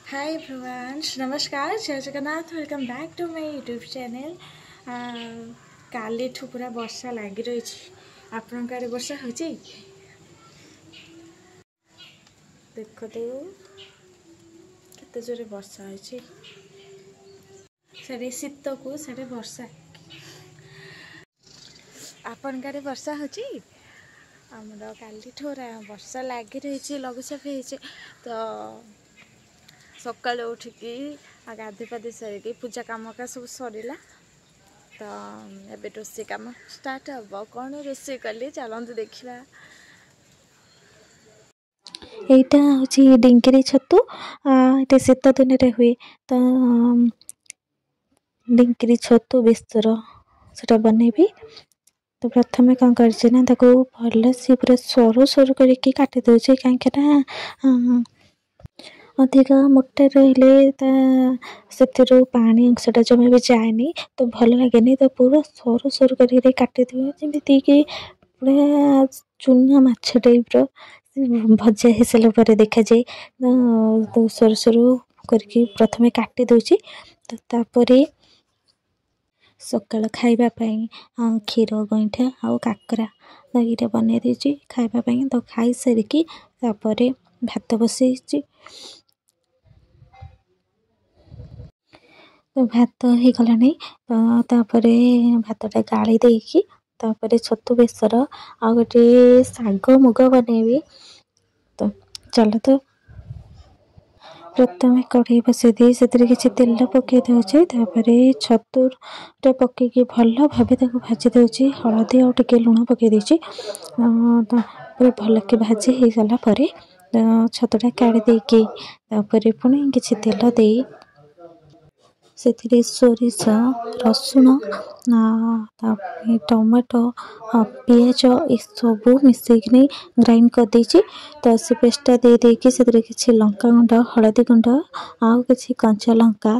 Hi everyone, नमस्कार जय Jagannath welcome back to my YouTube channel. कालीठू पूरा वर्षा लगी रही। आपण आड़े वर्षा हो देखो तो केते जोरे वर्षा हो शीत को साढ़े वर्षा आपण आड़े वर्षा हो आमर कालीठू वर्षा लगी रही लघुचाप तो सकाल उठिकी गाधे पाधे सारिकी पूजा कम का सब सरला तो एबे रोषे कम स्टार्ट हम कौन रोषे कली चलते देखा। এইটা হচ্ছে ডিঙ্কিরি ছতু এটা শীত দিনে হুয়ে তো ডিঙ্কিরি ছতু বেসর সেটা বনাইবি। তো প্রথমে কম করছে না তাকে ভাল সে পুরা সরু সরু করিকি কাটি দেଉଛି কাହିଁକି ନା ଅଧିକା ମୋଟା ରହିଲେ ତା ସେଥିରୁ ପାଣି ଅଂଶଟା ଜମା ବି ଯାଏନି ତ ଭଲ ଲାଗେନି। ତ ପୁରା ସରୁ ସରୁ କରିକି କାଟିଦେବେ ଯେମିତିକି ପୁରା ଚୁନା ମାଛ ଟାଇପ୍ର ଭଜା ହେଇସାରିଲା ପରେ ଦେଖାଯାଏ। ତ ସରୁ ସରୁ କରିକି ପ୍ରଥମେ କାଟି ଦେଉଛି। ତ ତାପରେ ସକାଳ ଖାଇବା ପାଇଁ କ୍ଷୀର ଗଇଁଠା ଆଉ କାକରା ଏଇଟା ବନେଇ ଦେଇଛି ଖାଇବା ପାଇଁ। ତ ଖାଇସାରିକି ତାପରେ ଭାତ ବସେଇଛି। ତ ଭାତ ହେଇଗଲାଣି ତାପରେ ଭାତଟା ଗାଳି ଦେଇକି ତାପରେ ଛତୁ ବେସର ଆଉ ଗୋଟେ ଶାଗ ମୁଗ ବନେଇବି। ତ ଚାଲ ତ ପ୍ରଥମେ କଢ଼େଇ ବସେଇ ଦେଇ ସେଥିରେ କିଛି ତେଲ ପକାଇ ଦେଉଛି। ତାପରେ ଛତୁଟା ପକାଇକି ଭଲ ଭାବେ ତାକୁ ଭାଜି ଦେଉଛି। ହଳଦୀ ଆଉ ଟିକେ ଲୁଣ ପକାଇ ଦେଇଛି। ତାପରେ ଭଲକି ଭାଜି ହେଇଗଲା ପରେ ଛତୁଟା କାଢ଼ି ଦେଇକି ତାପରେ ପୁଣି କିଛି ତେଲ ଦେଇ ସେଥିରେ ସୋରିଷ ରସୁଣ ତାପରେ ଟମାଟୋ ପିଆଜ ଏସବୁ ମିଶେଇକି ଗ୍ରାଇଣ୍ଡ କରିଦେଇଛି। ତ ସେ ପେଷ୍ଟଟା ଦେଇକି ସେଥିରେ କିଛି ଲଙ୍କାଗୁଣ୍ଡ ହଳଦୀ ଗୁଣ୍ଡ ଆଉ କିଛି କଞ୍ଚା ଲଙ୍କା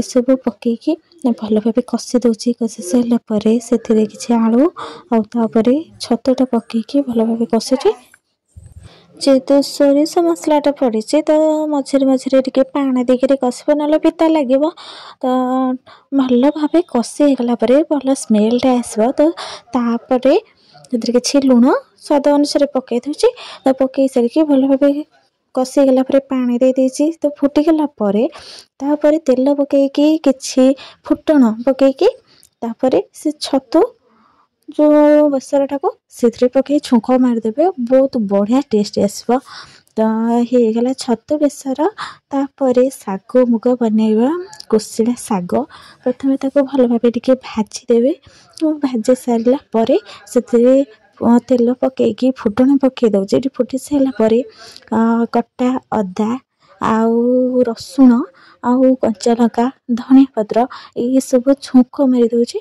ଏସବୁ ପକାଇକି ଭଲ ଭାବେ କଷି ଦେଉଛି। କଷି ସାରିଲା ପରେ ସେଥିରେ କିଛି ଆଳୁ ଆଉ ତାପରେ ଛତୁଟା ପକାଇକି ଭଲ ଭାବେ କଷୁଛି। ଯେହେତୁ ସୋରିଷ ମସଲାଟା ପଡ଼ିଛି ତ ମଝିରେ ମଝିରେ ଟିକେ ପାଣି ଦେଇକି କଷିବ ନହେଲେ ପିତା ଲାଗିବ। ତ ଭଲ ଭାବେ କଷି ହେଇଗଲା ପରେ ଭଲ ସ୍ମେଲ୍ଟା ଆସିବ। ତ ତାପରେ ସେଥିରେ କିଛି ଲୁଣ ସ୍ୱାଦ ଅନୁସାରେ ପକାଇ ଦେଉଛି। ତ ପକାଇ ସାରିକି ଭଲ ଭାବେ କଷି ହେଇଗଲା ପରେ ପାଣି ଦେଇଛି। ତ ଫୁଟିଗଲା ପରେ ତାପରେ ତେଲ ପକାଇକି କିଛି ଫୁଟଣ ପକାଇକି ତାପରେ ସେ ଛତୁ ଯେଉଁ ବେସରଟାକୁ ସେଥିରେ ପକାଇ ଛୁଙ୍କ ମାରିଦେବେ ବହୁତ ବଢ଼ିଆ ଟେଷ୍ଟ ଆସିବ। ତ ହେଇଗଲା ଛତୁ ବେସର। ତାପରେ ଶାଗ ମୁଗ ବନେଇବା କୋଶଳା ଶାଗ ପ୍ରଥମେ ତାକୁ ଭଲ ଭାବେ ଟିକେ ଭାଜିଦେବେ। ଭାଜି ସାରିଲା ପରେ ସେଥିରେ ତେଲ ପକାଇକି ଫୁଟଣ ପକାଇ ଦେଉଛି। ଏଠି ଫୁଟି ସାରିଲା ପରେ କଟା ଅଦା ଆଉ ରସୁଣ ଆଉ କଞ୍ଚା ଲଙ୍କା ଧନିଆ ପତ୍ର ଏସବୁ ଛୁଙ୍କ ମାରି ଦେଉଛି।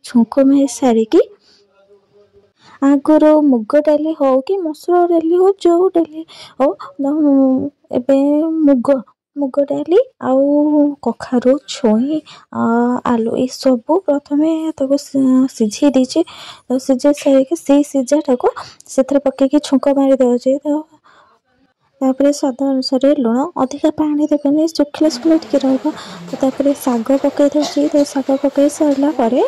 ଛୁଙ୍କ ମାରି ସାରିକି ଆଗରୁ ମୁଗ ଡାଲି ହଉ କି ମସୁର ଡାଲି ହଉ ଯେଉଁ ଡାଲି ହଉ ଏବେ ମୁଗ ଡାଲି ଆଉ କଖାରୁ ଛୁଇଁ ଆଳୁ ଏସବୁ ପ୍ରଥମେ ତାକୁ ସିଝେଇ ଦେଇଛି। ସିଝେଇ ସାରିକି ସେଇ ସିଝାଟାକୁ ସେଥିରେ ପକାଇକି ଛୁଙ୍କ ମାରି ଦେଉଛି। ତାପରେ ସ୍ୱାଦ ଅନୁସାରେ ଲୁଣ ଅଧିକା ପାଣି ଦେବେନି ଶୁଖିଲା ଶୁଖିଲା ଟିକେ ରହିବ। ତାପରେ ଶାଗ ପକାଇ ଦେଉଛି। ତ ଶାଗ ପକାଇ ସାରିଲା ପରେ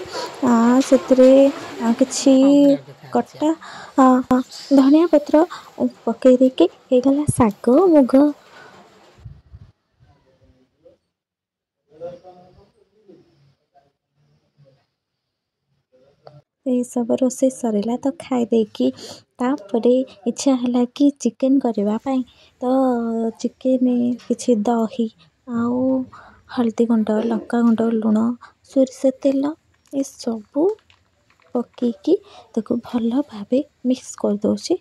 ସେଥିରେ କିଛି କଟା ଧନିଆ ପତ୍ର ପକାଇ ଦେଇକି ହେଇଗଲା ଶାଗ ମୁଗ। ଏସବୁ ରୋଷେଇ ସରିଲା ତ ଖାଇ ଦେଇକି ତାପରେ ଇଚ୍ଛା ହେଲା କି ଚିକେନ୍ କରିବା ପାଇଁ। ତ ଚିକେନ୍ କିଛି ଦହି ଆଉ ହଳଦୀ ଗୁଣ୍ଡ ଲଙ୍କାଗୁଣ୍ଡ ଲୁଣ ସୋରିଷ ତେଲ ଏସବୁ ପକାଇକି ତାକୁ ଭଲ ଭାବେ ମିକ୍ସ କରିଦେଉଛି।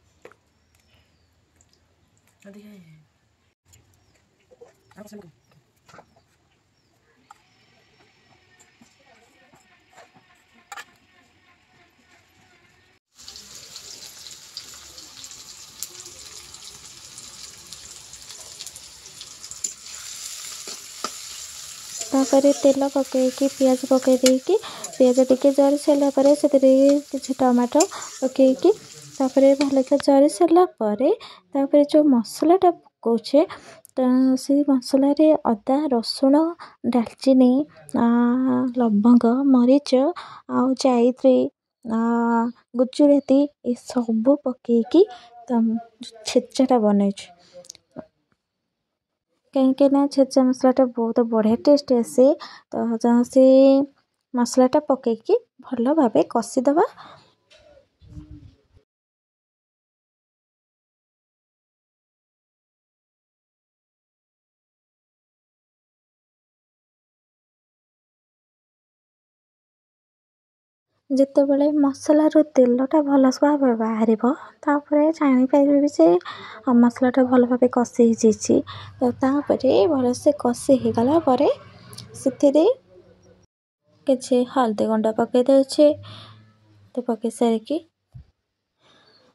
ତାପରେ ତେଲ ପକାଇକି ପିଆଜ ପକାଇ ଦେଇକି ପିଆଜ ଟିକେ ଜରି ସାରିଲା ପରେ ସେଥିରେ କିଛି ଟମାଟୋ ପକାଇକି ତାପରେ ଭଲକି ଜରି ସାରିଲା ପରେ ତାପରେ ଯେଉଁ ମସଲାଟା ପକାଉଛେ ସେ ମସଲାରେ ଅଦା ରସୁଣ ଡାଲଚିନି ଲବଙ୍ଗ ମରିଚ ଆଉ ଜାଇତ୍ରୀ ଗୁଜୁରାତି ଏସବୁ ପକେଇକି ଛେଚାଟା ବନେଇଛି। କାହିଁକିନା ଛେଚା ମସଲାଟା ବହୁତ ବଢ଼ିଆ ଟେଷ୍ଟ ଆସେ। ତ ସେ ମସଲାଟା ପକେଇକି ଭଲ ଭାବେ କଷିଦେବା। ଯେତେବେଳେ ମସଲାରୁ ତେଲଟା ଭଲ ଭାବେ ବାହାରିବ ତାପରେ ଜାଣିପାରିବେ ଯେ ମସଲାଟା ଭଲ ଭାବେ କଷି ହେଇଯାଇଛି। ତ ତାପରେ ଭଲସେ କଷି ହେଇଗଲା ପରେ ସେଥିରେ କିଛି ହଳଦୀ ଗୁଣ୍ଡ ପକାଇ ଦେଉଛି। ତ ପକାଇ ସାରିକି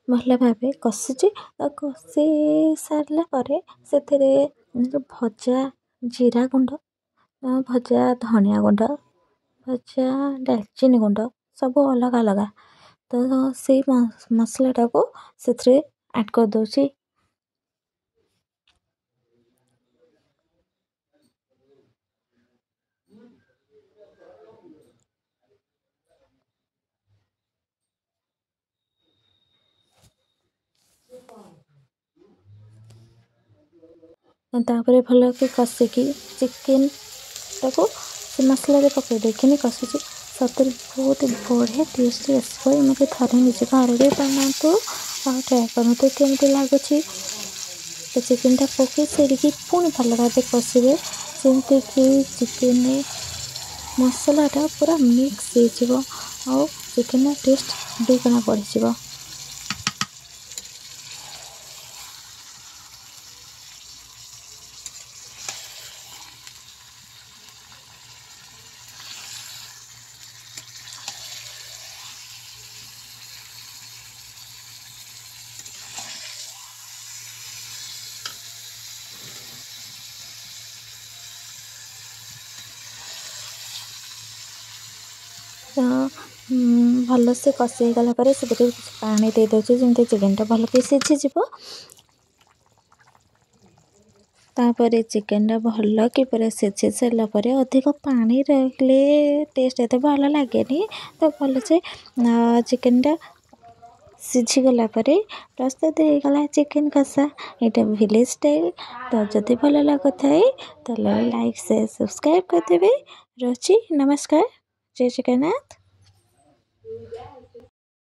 ଭଲ ଭାବେ କଷୁଛି। ତ କଷି ସାରିଲା ପରେ ସେଥିରେ ଭଜା ଜିରା ଗୁଣ୍ଡ ଭଜା ଧନିଆ ଗୁଣ୍ଡ ଭଜା ଡାଲଚିନି ଗୁଣ୍ଡ ସବୁ ଅଲଗା ଅଲଗା। ତ ସେଇ ମସଲାଟାକୁ ସେଥିରେ ଆଡ଼୍ କରିଦେଉଛି। ତାପରେ ଭଲକି କଷିକି ଚିକେନଟାକୁ ସେ ମସଲାରେ ପକାଇ ଦେଇକିନି କଷୁଛି। ସତରେ ବହୁତ ବଢ଼ିଆ ଟେଷ୍ଟ ଆସିବ। ଏମିତି ଥରେ ନିଜେ ଘରେ ବି ବନାନ୍ତୁ ଆଉ ଟ୍ରାଏ କରନ୍ତୁ କେମିତି ଲାଗୁଛି। ତ ଚିକେନଟା ପକାଇ ସାରିକି ପୁଣି ଭଲ ଭାବେ କଷିବେ ଯେମିତିକି ଚିକେନରେ ମସଲାଟା ପୁରା ମିକ୍ସ ହେଇଯିବ ଆଉ ଚିକେନର ଟେଷ୍ଟ ଦୁଇଗୁଣା ବଢ଼ିଯିବ। ତ ଭଲସେ କଷି ହେଇଗଲା ପରେ ସେଥିରେ କିଛି ପାଣି ଦେଇଦେଉଛି ଯେମିତି ଚିକେନଟା ଭଲକି ସିଝିଯିବ। ତାପରେ ଚିକେନଟା ଭଲକି ପୁରା ସିଝି ସାରିଲା ପରେ ଅଧିକ ପାଣି ରହିଲେ ଟେଷ୍ଟ ଏତେ ଭଲ ଲାଗେନି। ତ ଭଲସେ ଚିକେନଟା ସିଝିଗଲା ପରେ ପ୍ରସ୍ତୁତ ହେଇଗଲା ଚିକେନ କଷା। ଏଇଟା ଭିଲେଜ ଷ୍ଟାଇଲ୍। ତ ଯଦି ଭଲ ଲାଗୁଥାଏ ତାହେଲେ ଲାଇକ୍ ସେୟାର ସବସ୍କ୍ରାଇବ୍ କରିଦେବେ। ରହୁଛି ନମସ୍କାର। ଜୟ ଜଗନ୍ନାଥ।